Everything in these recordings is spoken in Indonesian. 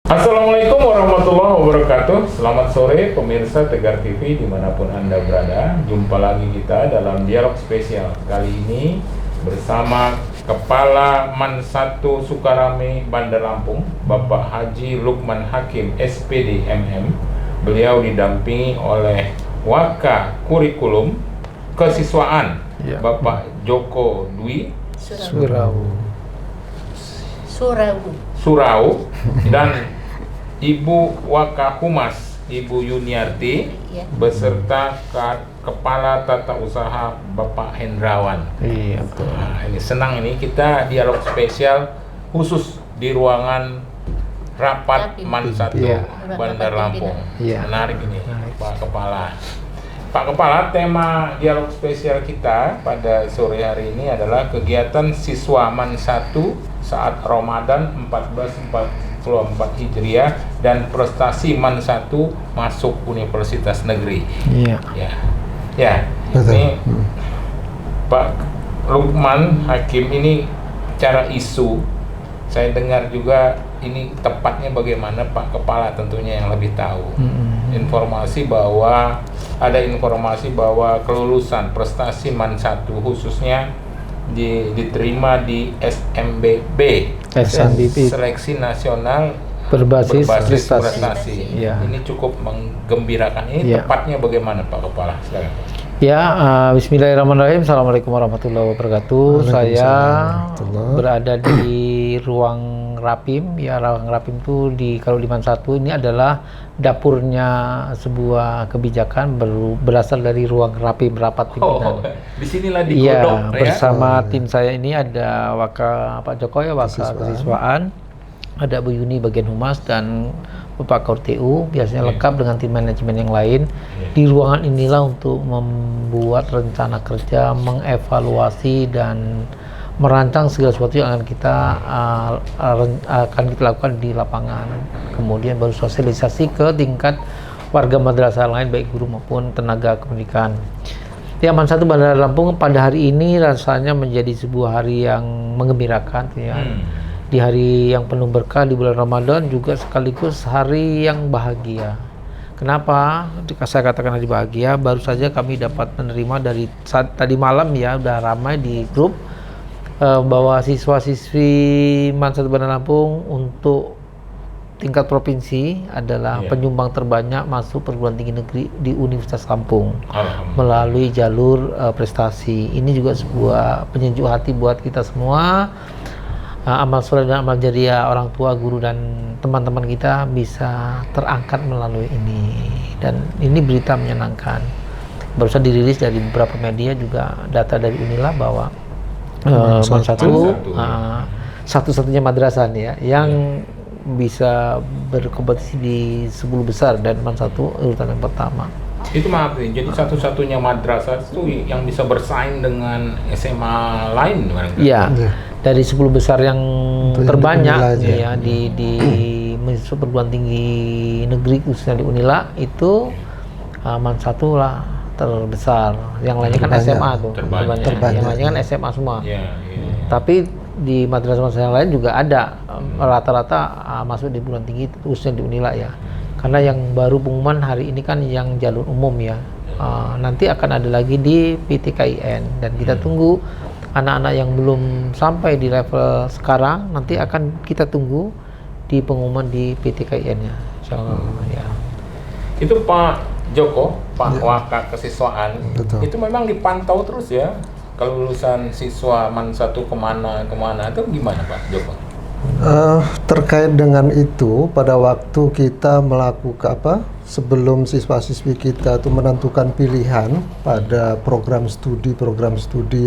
Assalamualaikum warahmatullahi wabarakatuh. Selamat sore pemirsa Tegar TV dimanapun Anda berada. Jumpa lagi kita dalam dialog spesial. Kali ini bersama Kepala Man 1 Sukarame Bandar Lampung, Bapak Haji Lukman Hakim SPD MM. Beliau didampingi oleh Waka Kurikulum Kesiswaan, Bapak Joko Dwi Surau dan Ibu Wakahumas, Ibu Yuniarti, beserta Kepala Tata Usaha Bapak Hendrawan. Iya, betul. Nah, ini senang ini kita dialog spesial khusus di ruangan rapat Man 1 Bandar Lampung. Menarik ini, Pak Kepala. Pak Kepala, tema dialog spesial kita pada sore hari ini adalah kegiatan siswa Man 1 saat Ramadan 1444 Hijriah dan prestasi Man 1 masuk Universitas Negeri. Ya. Ini Pak Lukman Hakim, ini cara isu. Saya dengar juga ini tepatnya bagaimana Pak Kepala tentunya yang lebih tahu. Ada informasi bahwa kelulusan prestasi Man 1 khususnya diterima di SNBB, Seleksi Nasional Berbasis Prestasi. Ini cukup menggembirakan. Ini tepatnya bagaimana Pak Kepala? Silakan. Bismillahirrahmanirrahim. Assalamualaikum warahmatullahi wabarakatuh. Saya berada di ruang Rapim. Ruang Rapim itu kalau di Man 1 ini adalah dapurnya sebuah kebijakan berasal dari ruang Rapim, rapat pimpinan. Disinilah digodok bersama tim saya ini ada Pak Joko Waka Kesiswaan, ada Bu Yuni bagian humas dan Bapak KURTU, biasanya lengkap dengan tim manajemen yang lain. Di ruangan inilah untuk membuat rencana kerja, mengevaluasi dan merancang segala sesuatu yang akan kita lakukan di lapangan. Kemudian baru sosialisasi ke tingkat warga madrasah lain, baik guru maupun tenaga kependidikan. Man 1 Bandar Lampung pada hari ini rasanya menjadi sebuah hari yang menggembirakan, Di hari yang penuh berkah di bulan Ramadan, juga sekaligus hari yang bahagia. Kenapa saya katakan hari bahagia? Baru saja kami dapat menerima dari tadi malam udah ramai di grup bahwa siswa-siswi Man 1 Bandar Lampung untuk tingkat provinsi adalah penyumbang terbanyak masuk perguruan tinggi negeri di Universitas Lampung melalui jalur prestasi. Ini juga sebuah penyejuk hati buat kita semua. Amal soleh dan amal jariah orang tua, guru dan teman-teman kita bisa terangkat melalui ini, dan ini berita menyenangkan. Baru saja dirilis dari beberapa media juga data dari Unila bahwa Man 1 satu-satunya madrasah yang bisa berkompetisi di 10 besar, dan Man 1 urutan yang pertama. Itu maaf nih, jadi satu-satunya madrasah itu yang bisa bersaing dengan SMA lain? Dari 10 besar yang terbanyak di perguruan tinggi negeri khususnya di Unila itu Man 1 lah terbesar. Yang lainnya kan SMA tuh terbanyak. Yang lainnya kan SMA semua. Tapi di madrasah yang lain juga ada rata-rata masuk di perguruan tinggi khususnya di Unila Karena yang baru pengumuman hari ini kan yang jalur umum nanti akan ada lagi di PTKIN, dan kita tunggu anak-anak yang belum sampai di level sekarang nanti akan kita tunggu di pengumuman di PTKIN-nya. Itu Pak Joko, Pak Waka Kesiswaan, itu memang dipantau terus kelulusan siswa Man 1 kemana itu gimana Pak Joko? Terkait dengan itu, pada waktu kita melakukan sebelum siswa-siswi kita itu menentukan pilihan pada program studi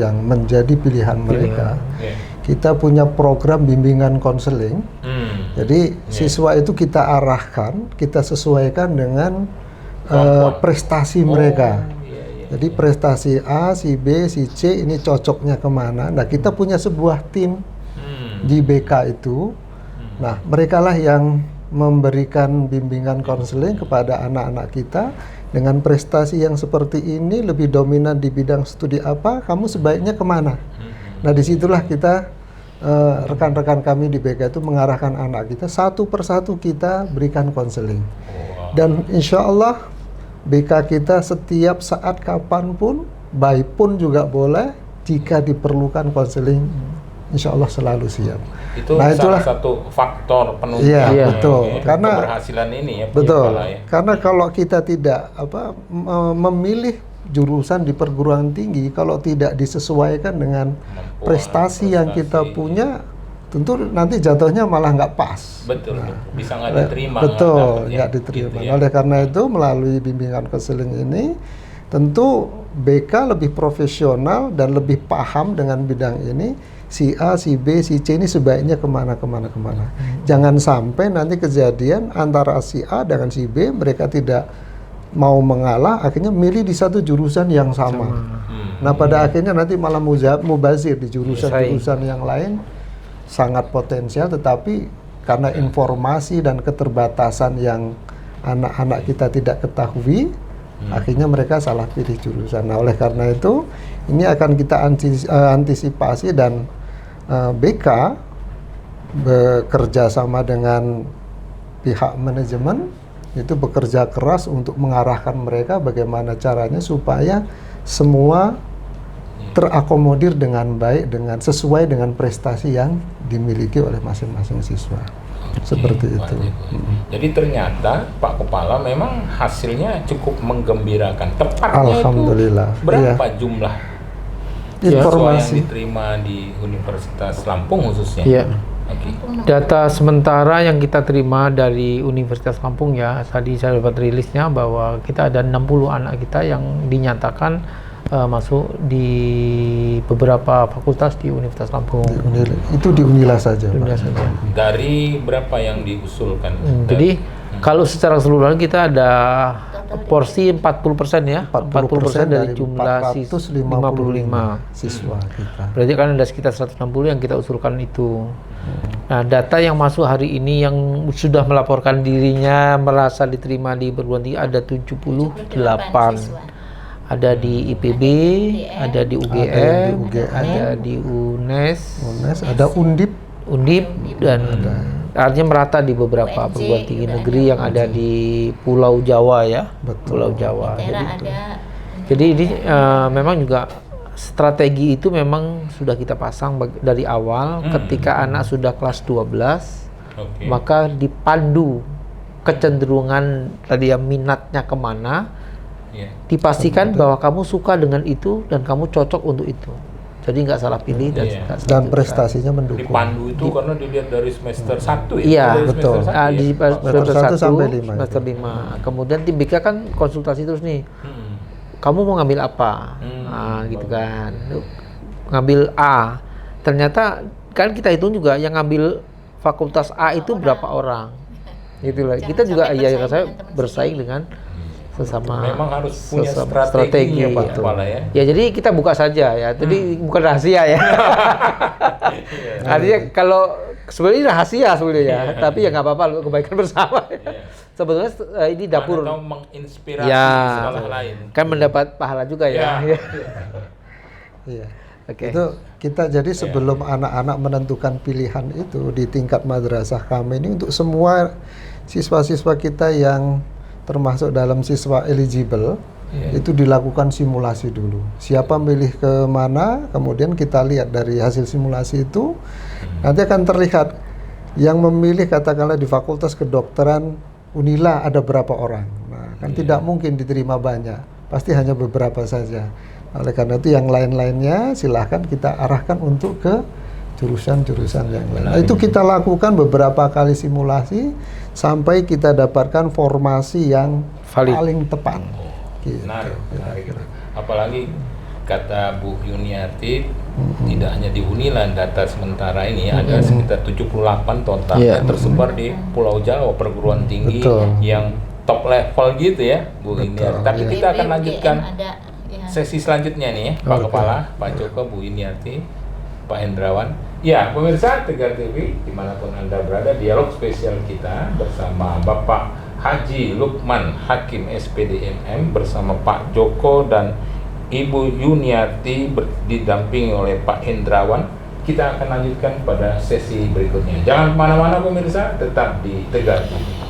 yang menjadi pilihan mereka, kita punya program bimbingan konseling. Jadi siswa itu kita arahkan, kita sesuaikan dengan prestasi mereka. Jadi prestasi A, si B, si C ini cocoknya kemana. Nah, kita punya sebuah tim di BK itu. Nah, mereka lah yang memberikan bimbingan konseling kepada anak-anak kita dengan prestasi yang seperti ini, lebih dominan di bidang studi apa, kamu sebaiknya kemana. Nah, disitulah kita rekan-rekan kami di BK itu mengarahkan anak kita satu persatu kita berikan konseling. Dan insya Allah BK kita setiap saat kapanpun, baik pun juga boleh, jika diperlukan konseling, insya Allah selalu siap. Itu salah satu faktor penunjang betul. Karena keberhasilan ini ya. Betul. Karena kalau kita tidak memilih jurusan di perguruan tinggi, kalau tidak disesuaikan dengan prestasi yang kita punya, tentu nanti jatuhnya malah nggak pas. Betul. Bisa nggak diterima. Betul, nggak diterima. Gitu ya. Oleh karena itu, melalui bimbingan konseling ini, tentu BK lebih profesional dan lebih paham dengan bidang ini. Si A, si B, si C ini sebaiknya kemana. Jangan sampai nanti kejadian antara si A dengan si B, mereka tidak mau mengalah, akhirnya milih di satu jurusan yang sama. Nah, pada akhirnya nanti malah mubazir di jurusan-jurusan yang lain, sangat potensial, tetapi karena informasi dan keterbatasan yang anak-anak kita tidak ketahui, akhirnya mereka salah pilih jurusan. Nah, oleh karena itu, ini akan kita antisipasi, dan BK bekerja sama dengan pihak manajemen itu bekerja keras untuk mengarahkan mereka bagaimana caranya supaya semua terakomodir dengan baik, sesuai dengan prestasi yang dimiliki oleh masing-masing siswa. Seperti itu. Jadi ternyata Pak Kepala memang hasilnya cukup menggembirakan. Tepatnya Alhamdulillah. Itu berapa jumlah informasi yang diterima di Universitas Lampung khususnya? Iya. Data sementara yang kita terima dari Universitas Lampung ya, tadi saya dapat rilisnya bahwa kita ada 60 anak kita yang dinyatakan masuk di beberapa fakultas di Universitas Lampung. Itu di Unila saja. Dari berapa yang diusulkan? Jadi kalau secara keseluruhan kita ada porsi 40% ya, 40% dari jumlah 455 siswa kita. Berarti kan ada sekitar 160 yang kita usulkan itu. Nah, data yang masuk hari ini yang sudah melaporkan dirinya merasa diterima di perguruan tinggi ada 78. Ada di IPB, ada di UGM, ada di UNES, ada Undip, dan artinya merata di beberapa perguruan tinggi negeri yang ada di Pulau Jawa ya. Pulau Jawa. Jadi ini memang juga strategi itu memang sudah kita pasang dari awal. Ketika anak sudah kelas 12, maka dipandu kecenderungan tadi yang minatnya kemana, dipastikan bahwa kamu suka dengan itu dan kamu cocok untuk itu. Jadi nggak salah pilih dan prestasinya mendukung. Dipandu itu karena dilihat dari semester 1 ya? Iya, betul. Di semester 1 sampai 5. Semester 5. Kemudian tim BK kan konsultasi terus nih. Kamu mau ngambil apa? Nah, gitu kan. Ngambil A. Ternyata kan kita hitung juga yang ngambil fakultas A itu berapa orang. Gitu loh. Kita juga saya bersaing dengan sesama. Memang harus punya strategi ya, Pak Kepala ya. Ya, jadi kita buka saja ya. Jadi bukan rahasia ya. Artinya kalau sebenarnya rahasia sebenarnya ya, tapi ya nggak apa-apa, kebaikan bersama. Sebetulnya ini dapur. Atau menginspirasi sekolah lain. Kan mendapat pahala juga ya. Iya. Itu kita jadi sebelum anak-anak menentukan pilihan itu di tingkat madrasah kami ini, untuk semua siswa-siswa kita yang termasuk dalam siswa eligible, itu dilakukan simulasi dulu. Siapa milih ke mana, kemudian kita lihat dari hasil simulasi itu, nanti akan terlihat yang memilih katakanlah di Fakultas Kedokteran Unila ada berapa orang. Nah, kan tidak mungkin diterima banyak, pasti hanya beberapa saja. Oleh karena itu yang lain-lainnya silahkan kita arahkan untuk ke jurusan-jurusan yang lain. Nah, itu kita lakukan beberapa kali simulasi sampai kita dapatkan formasi yang paling tepat. Menarik. Apalagi kata Bu Yuniarti, tidak hanya di Unila, data sementara ini ada sekitar 78 total yang tersebar di Pulau Jawa, perguruan tinggi yang top level gitu ya, Bu Yuniarti. Tapi kita akan lanjutkan sesi selanjutnya nih ya, Pak Kepala, Pak Joko, Bu Yuniarti, Pak Hendrawan. Ya, pemirsa Tegar TV, dimanapun Anda berada, dialog spesial kita bersama Bapak Haji Lukman Hakim SPDMM bersama Pak Joko dan Ibu Yuniarti didampingi oleh Pak Hendrawan kita akan lanjutkan pada sesi berikutnya. Jangan kemana-mana pemirsa, tetap di Tegar TV.